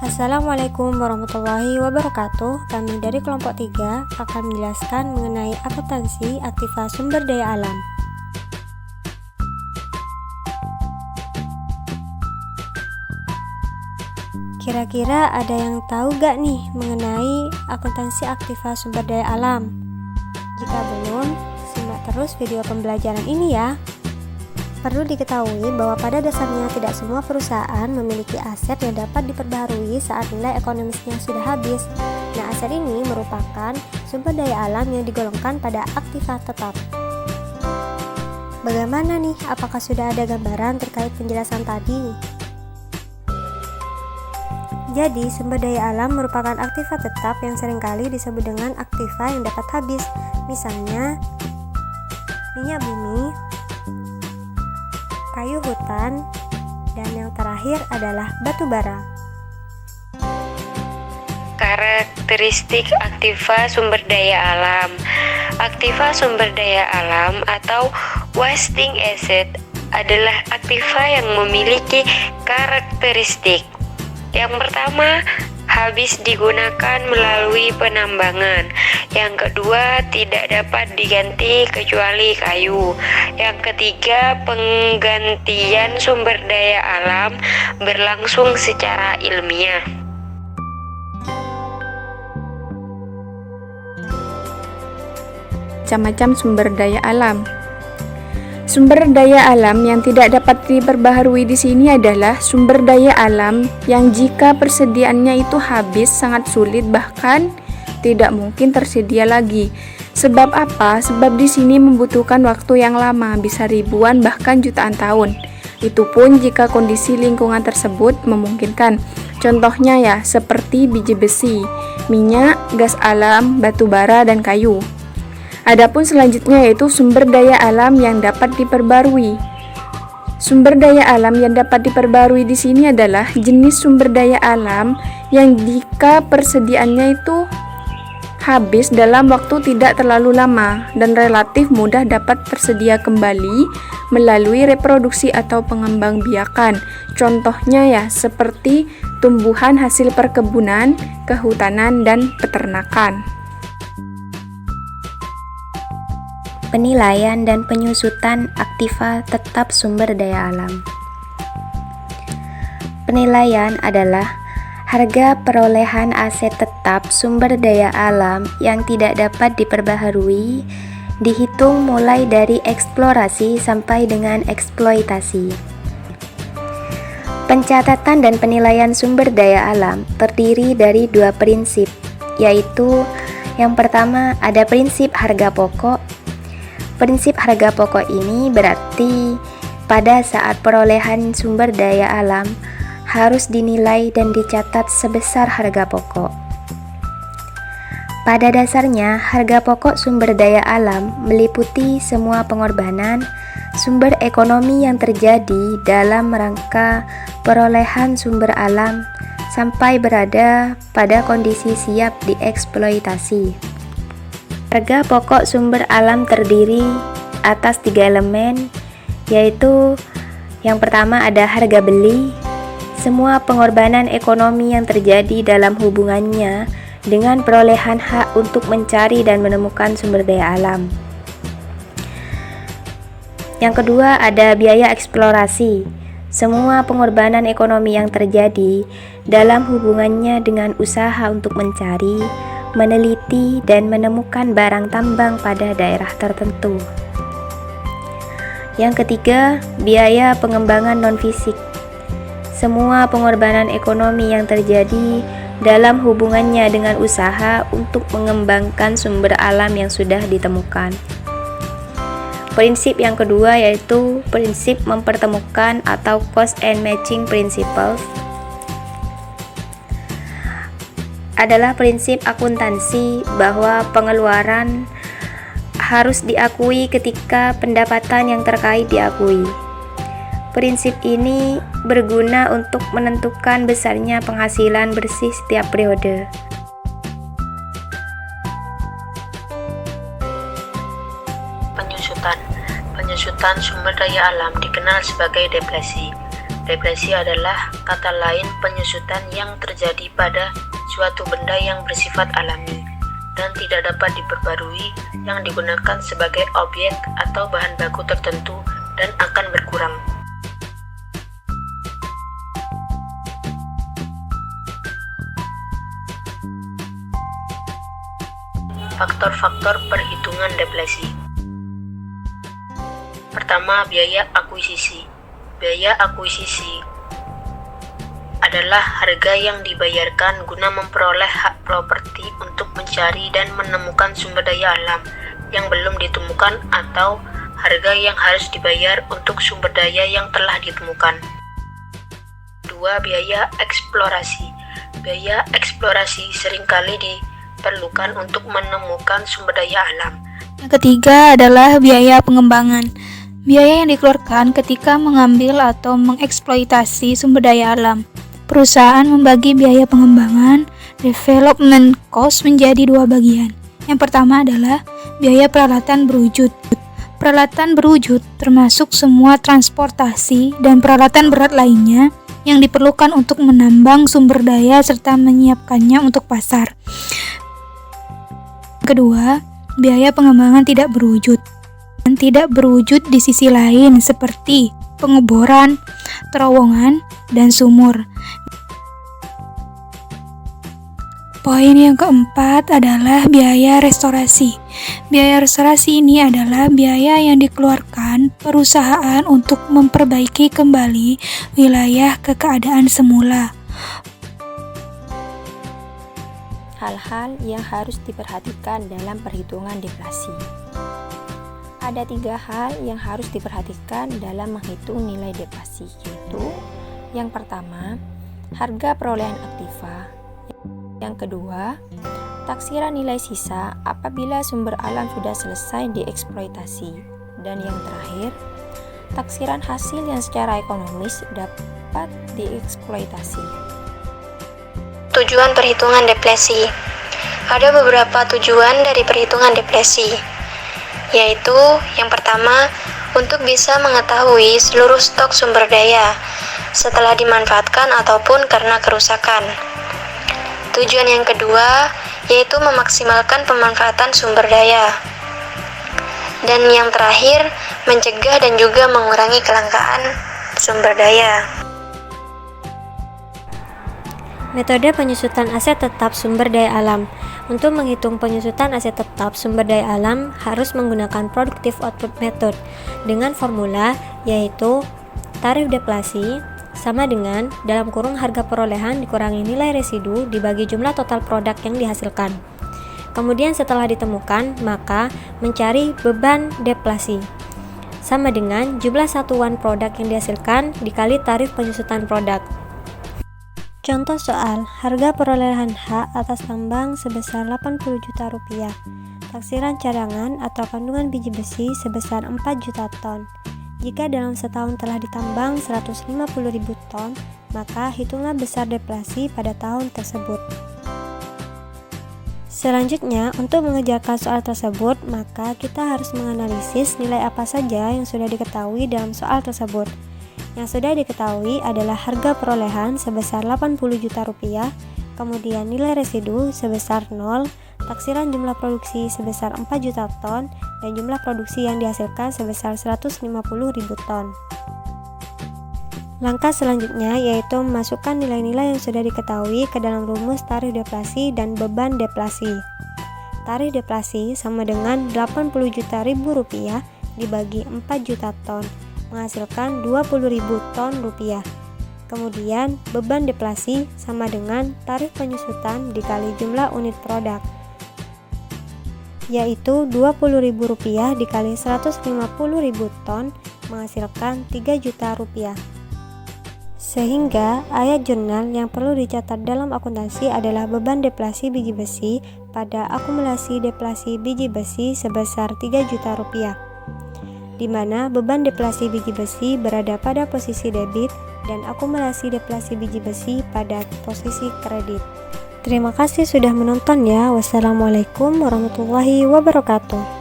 Assalamualaikum warahmatullahi wabarakatuh. Kami dari kelompok 3 akan menjelaskan mengenai akuntansi aktiva sumber daya alam. Kira-kira ada yang tahu gak nih mengenai akuntansi aktiva sumber daya alam? Jika belum, simak terus video pembelajaran ini ya. Perlu diketahui bahwa pada dasarnya tidak semua perusahaan memiliki aset yang dapat diperbaharui saat nilai ekonomisnya sudah habis. Nah, aset ini merupakan sumber daya alam yang digolongkan pada aktiva tetap. Bagaimana nih? Apakah sudah ada gambaran terkait penjelasan tadi? Jadi, sumber daya alam merupakan aktiva tetap yang seringkali disebut dengan aktiva yang dapat habis. Misalnya, minyak bumi, kayu hutan, dan yang terakhir adalah batu bara. Karakteristik aktiva sumber daya alam. Aktiva sumber daya alam atau wasting asset adalah aktiva yang memiliki karakteristik. Yang pertama, habis digunakan melalui penambangan. Yang kedua, tidak dapat diganti kecuali kayu. Yang ketiga, penggantian sumber daya alam berlangsung secara ilmiah. Macam-macam sumber daya alam. Sumber daya alam yang tidak dapat diperbaharui di sini adalah sumber daya alam yang jika persediaannya itu habis sangat sulit, bahkan tidak mungkin tersedia lagi. Sebab apa? Sebab di sini membutuhkan waktu yang lama, bisa ribuan bahkan jutaan tahun. Itu pun jika kondisi lingkungan tersebut memungkinkan. Contohnya ya, seperti biji besi, minyak, gas alam, batu bara, dan kayu. Adapun selanjutnya yaitu sumber daya alam yang dapat diperbarui. Sumber daya alam yang dapat diperbarui di sini adalah jenis sumber daya alam yang jika persediaannya itu habis dalam waktu tidak terlalu lama dan relatif mudah dapat tersedia kembali melalui reproduksi atau pengembangbiakan. Contohnya ya seperti tumbuhan hasil perkebunan, kehutanan, dan peternakan. Penilaian dan penyusutan aktiva tetap sumber daya alam. Penilaian adalah harga perolehan aset tetap sumber daya alam yang tidak dapat diperbaharui, dihitung mulai dari eksplorasi sampai dengan eksploitasi. Pencatatan dan penilaian sumber daya alam terdiri dari dua prinsip, yaitu yang pertama ada prinsip harga pokok. Prinsip harga pokok ini berarti pada saat perolehan sumber daya alam harus dinilai dan dicatat sebesar harga pokok. Pada dasarnya, harga pokok sumber daya alam meliputi semua pengorbanan sumber ekonomi yang terjadi dalam rangka perolehan sumber alam sampai berada pada kondisi siap dieksploitasi. Harga pokok sumber alam terdiri atas 3 elemen, yaitu yang pertama ada harga beli, semua pengorbanan ekonomi yang terjadi dalam hubungannya dengan perolehan hak untuk mencari dan menemukan sumber daya alam. Yang kedua ada biaya eksplorasi, semua pengorbanan ekonomi yang terjadi dalam hubungannya dengan usaha untuk mencari, meneliti, dan menemukan barang tambang pada daerah tertentu. Yang ketiga, biaya pengembangan non-fisik. Semua pengorbanan ekonomi yang terjadi dalam hubungannya dengan usaha untuk mengembangkan sumber alam yang sudah ditemukan. Prinsip yang kedua yaitu prinsip mempertemukan atau cost and matching principles. Adalah prinsip akuntansi bahwa pengeluaran harus diakui ketika pendapatan yang terkait diakui. Prinsip ini berguna untuk menentukan besarnya penghasilan bersih setiap periode. Penyusutan sumber daya alam dikenal sebagai depresi. Deflasi adalah kata lain penyusutan yang terjadi pada suatu benda yang bersifat alami dan tidak dapat diperbarui, yang digunakan sebagai objek atau bahan baku tertentu dan akan berkurang. Faktor-faktor perhitungan deflasi. Pertama, biaya akuisisi. Biaya akuisisi adalah harga yang dibayarkan guna memperoleh hak properti untuk mencari dan menemukan sumber daya alam yang belum ditemukan, atau harga yang harus dibayar untuk sumber daya yang telah ditemukan. 2. Biaya eksplorasi. Biaya eksplorasi seringkali diperlukan untuk menemukan sumber daya alam. Yang ketiga adalah biaya pengembangan. Biaya yang dikeluarkan ketika mengambil atau mengeksploitasi sumber daya alam. Perusahaan membagi biaya pengembangan development cost menjadi dua bagian. Yang pertama adalah biaya peralatan berwujud. Peralatan berwujud termasuk semua transportasi dan peralatan berat lainnya yang diperlukan untuk menambang sumber daya serta menyiapkannya untuk pasar. Kedua, biaya pengembangan tidak berwujud. Dan tidak berwujud di sisi lain seperti pengeboran, terowongan, dan sumur. Poin yang keempat adalah biaya restorasi. Biaya restorasi ini adalah biaya yang dikeluarkan perusahaan untuk memperbaiki kembali wilayah ke keadaan semula. Hal-hal yang harus diperhatikan dalam perhitungan deflasi. Ada 3 hal yang harus diperhatikan dalam menghitung nilai deflasi, yaitu yang pertama, harga perolehan aktiva. Yang kedua, taksiran nilai sisa apabila sumber alam sudah selesai dieksploitasi. Dan yang terakhir, taksiran hasil yang secara ekonomis dapat dieksploitasi. Tujuan perhitungan deflasi. Ada beberapa tujuan dari perhitungan deflasi, yaitu yang pertama, untuk bisa mengetahui seluruh stok sumber daya setelah dimanfaatkan ataupun karena kerusakan. Tujuan yang kedua, yaitu memaksimalkan pemanfaatan sumber daya. Dan yang terakhir, mencegah dan juga mengurangi kelangkaan sumber daya. Metode penyusutan aset tetap sumber daya alam. Untuk menghitung penyusutan aset tetap sumber daya alam harus menggunakan Productive Output Method dengan formula yaitu tarif deflasi sama dengan dalam kurung harga perolehan dikurangi nilai residu dibagi jumlah total produk yang dihasilkan. Kemudian setelah ditemukan, maka mencari beban deflasi sama dengan jumlah satuan produk yang dihasilkan dikali tarif penyusutan produk. Contoh soal, harga perolehan hak atas tambang sebesar 80 juta rupiah, taksiran cadangan atau kandungan biji besi sebesar 4 juta ton. Jika dalam setahun telah ditambang 150.000 ton, maka hitunglah besar deflasi pada tahun tersebut. Selanjutnya, untuk mengerjakan soal tersebut, maka kita harus menganalisis nilai apa saja yang sudah diketahui dalam soal tersebut. Yang sudah diketahui adalah harga perolehan sebesar 80 juta rupiah, kemudian nilai residu sebesar 0, taksiran jumlah produksi sebesar 4 juta ton, dan jumlah produksi yang dihasilkan sebesar 150.000 ton. Langkah selanjutnya yaitu memasukkan nilai-nilai yang sudah diketahui ke dalam rumus tarif deflasi dan beban deflasi. Tarif deflasi sama dengan 80 juta rupiah dibagi 4 juta ton, menghasilkan 20.000 ton rupiah. Kemudian beban deflasi sama dengan tarif penyusutan dikali jumlah unit produk, yaitu 20.000 rupiah dikali 150.000 ton, menghasilkan 3 juta rupiah. Sehingga ayat jurnal yang perlu dicatat dalam akuntansi adalah beban deflasi biji besi pada akumulasi deflasi biji besi sebesar 3 juta rupiah, di mana beban deflasi biji besi berada pada posisi debit dan akumulasi deflasi biji besi pada posisi kredit. Terima kasih sudah menonton ya. Wassalamualaikum warahmatullahi wabarakatuh.